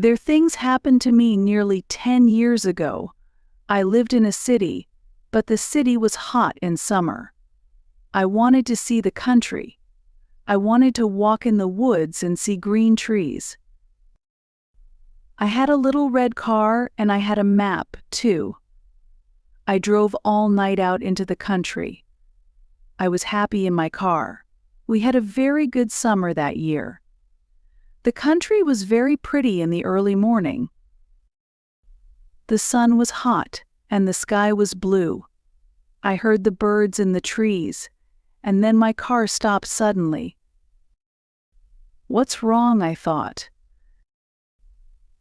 Things happened to me nearly 10 years ago. I lived in a city, but the city was hot in summer. I wanted to see the country. I wanted to walk in the woods and see green trees. I had a little red car and I had a map, too. I drove all night out into the country. I was happy in my car. We had a very good summer that year. The country was very pretty in the early morning. The sun was hot and the sky was blue. I heard the birds in the trees, and then my car stopped suddenly. What's wrong, I thought.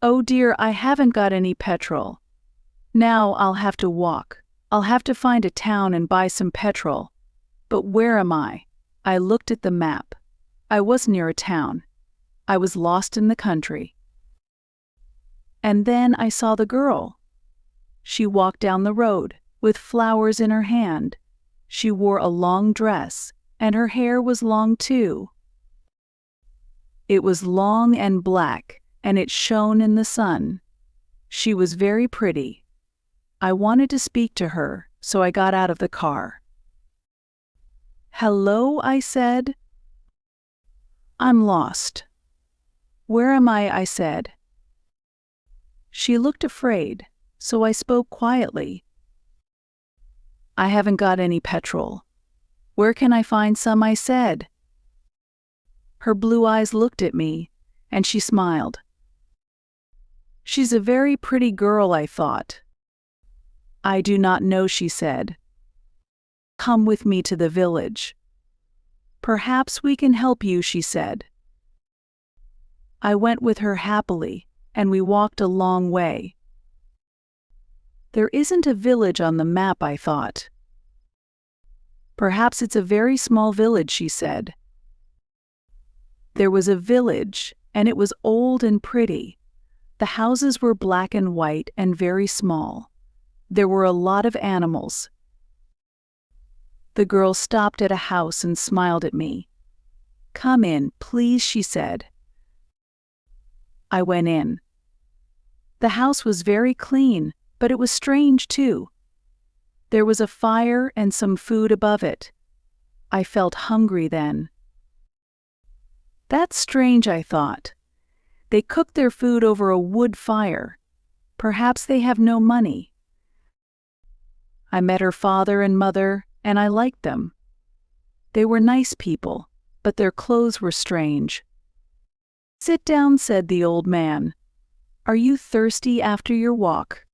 Oh dear, I haven't got any petrol. Now I'll have to walk. I'll have to find a town and buy some petrol. But where am I? I looked at the map. I was near a town. I was lost in the country. And then I saw the girl. She walked down the road, with flowers in her hand. She wore a long dress, and her hair was long too. It was long and black, and it shone in the sun. She was very pretty. I wanted to speak to her, so I got out of the car. "Hello," I said. "I'm lost." "Where am I?" I said. She looked afraid, so I spoke quietly. "I haven't got any petrol. Where can I find some?" I said. Her blue eyes looked at me, and she smiled. She's a very pretty girl, I thought. "I do not know," she said. "Come with me to the village. Perhaps we can help you," she said. I went with her happily, and we walked a long way. There isn't a village on the map, I thought. Perhaps it's a very small village, she said. There was a village, and it was old and pretty. The houses were black and white and very small. There were a lot of animals. The girl stopped at a house and smiled at me. "Come in, please," she said. I went in. The house was very clean, but it was strange too. There was a fire and some food above it. I felt hungry then. That's strange, I thought. They cook their food over a wood fire. Perhaps they have no money. I met her father and mother, and I liked them. They were nice people, but their clothes were strange. "Sit down," said the old man. "Are you thirsty after your walk?"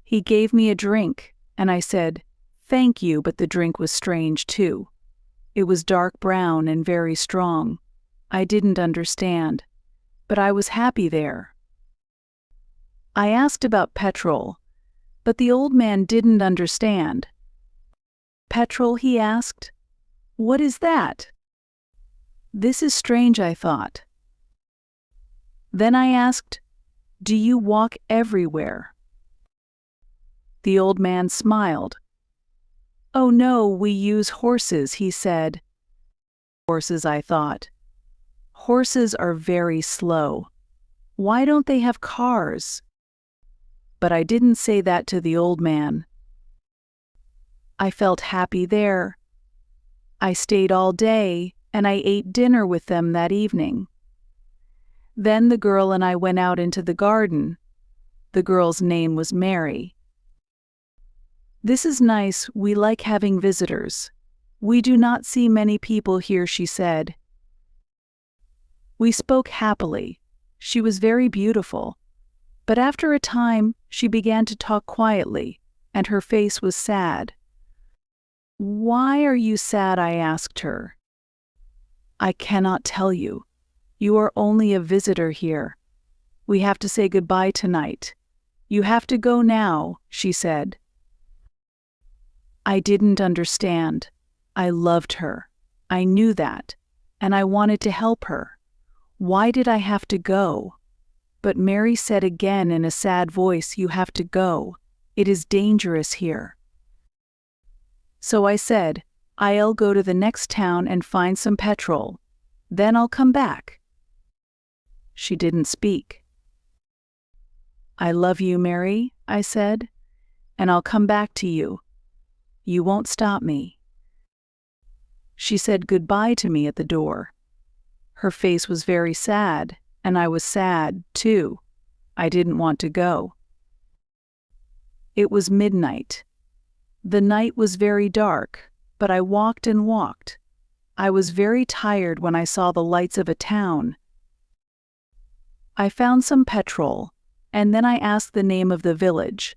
He gave me a drink, and I said, "Thank you," but the drink was strange too. It was dark brown and very strong. I didn't understand, but I was happy there. I asked about petrol, but the old man didn't understand. "Petrol?" he asked. "What is that?" This is strange, I thought. Then I asked, "Do you walk everywhere?" The old man smiled. "Oh no, we use horses," he said. Horses, I thought. Horses are very slow. Why don't they have cars? But I didn't say that to the old man. I felt happy there. I stayed all day, and I ate dinner with them that evening. Then the girl and I went out into the garden. The girl's name was Mary. "This is nice, we like having visitors. We do not see many people here," she said. We spoke happily. She was very beautiful. But after a time, she began to talk quietly, and her face was sad. "Why are you sad?" I asked her. "I cannot tell you. You are only a visitor here. We have to say goodbye tonight. You have to go now," she said. I didn't understand. I loved her. I knew that, and I wanted to help her. Why did I have to go? But Mary said again in a sad voice, "You have to go. It is dangerous here." So I said, "I'll go to the next town and find some petrol. Then I'll come back." She didn't speak. "I love you, Mary," I said, "and I'll come back to you. You won't stop me." She said goodbye to me at the door. Her face was very sad, and I was sad, too. I didn't want to go. It was midnight. The night was very dark, but I walked and walked. I was very tired when I saw the lights of a town. I found some petrol, and then I asked the name of the village.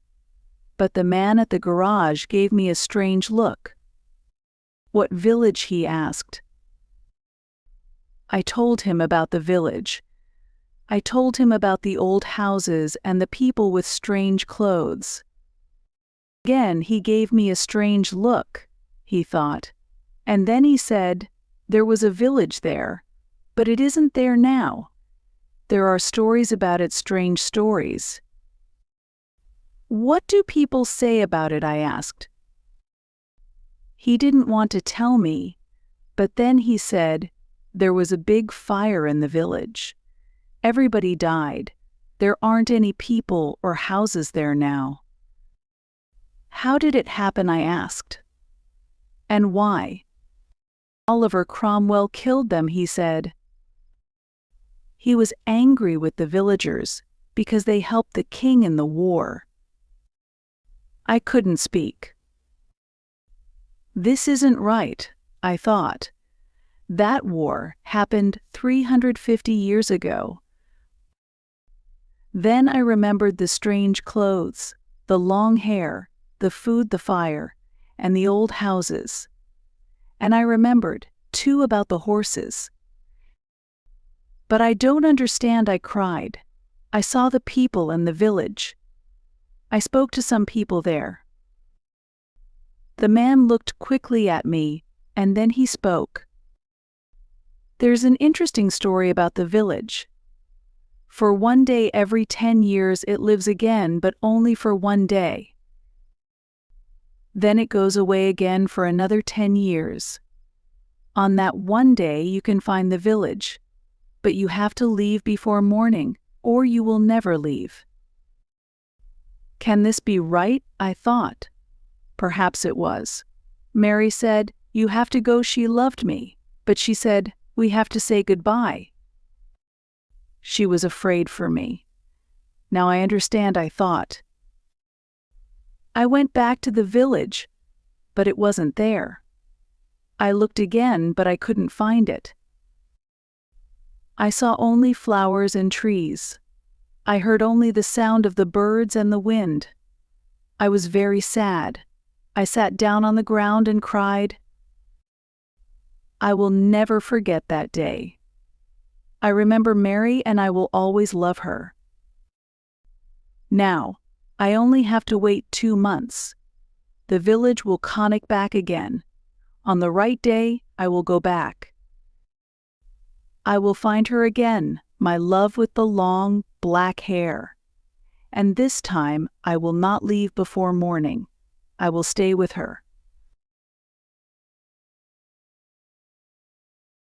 But the man at the garage gave me a strange look. "What village?" he asked. I told him about the village. I told him about the old houses and the people with strange clothes. Again, he gave me a strange look, he thought. And then he said, "There was a village there, but it isn't there now. There are stories about it, strange stories." "What do people say about it?" I asked. He didn't want to tell me, but then he said, "There was a big fire in the village. Everybody died. There aren't any people or houses there now." "How did it happen?" I asked. "And why?" "Oliver Cromwell killed them," he said. He was angry with the villagers because they helped the king in the war. I couldn't speak. This isn't right, I thought. That war happened 350 years ago. Then I remembered the strange clothes, the long hair, the food, the fire, and the old houses. And I remembered, too, about the horses. "But I don't understand," I cried. "I saw the people in the village. I spoke to some people there." The man looked quickly at me, and then he spoke. "There's an interesting story about the village. For one day every 10 years it lives again, but only for one day. Then it goes away again for another 10 years. On that one day you can find the village, but you have to leave before morning, or you will never leave." Can this be right? I thought. Perhaps it was. Mary said, "You have to go." She loved me, but she said, "We have to say goodbye." She was afraid for me. Now I understand, I thought. I went back to the village, but it wasn't there. I looked again, but I couldn't find it. I saw only flowers and trees. I heard only the sound of the birds and the wind. I was very sad. I sat down on the ground and cried. I will never forget that day. I remember Mary, and I will always love her. Now, I only have to wait 2 months. The village will conic back again. On the right day, I will go back. I will find her again, my love with the long, black hair. And this time, I will not leave before morning. I will stay with her.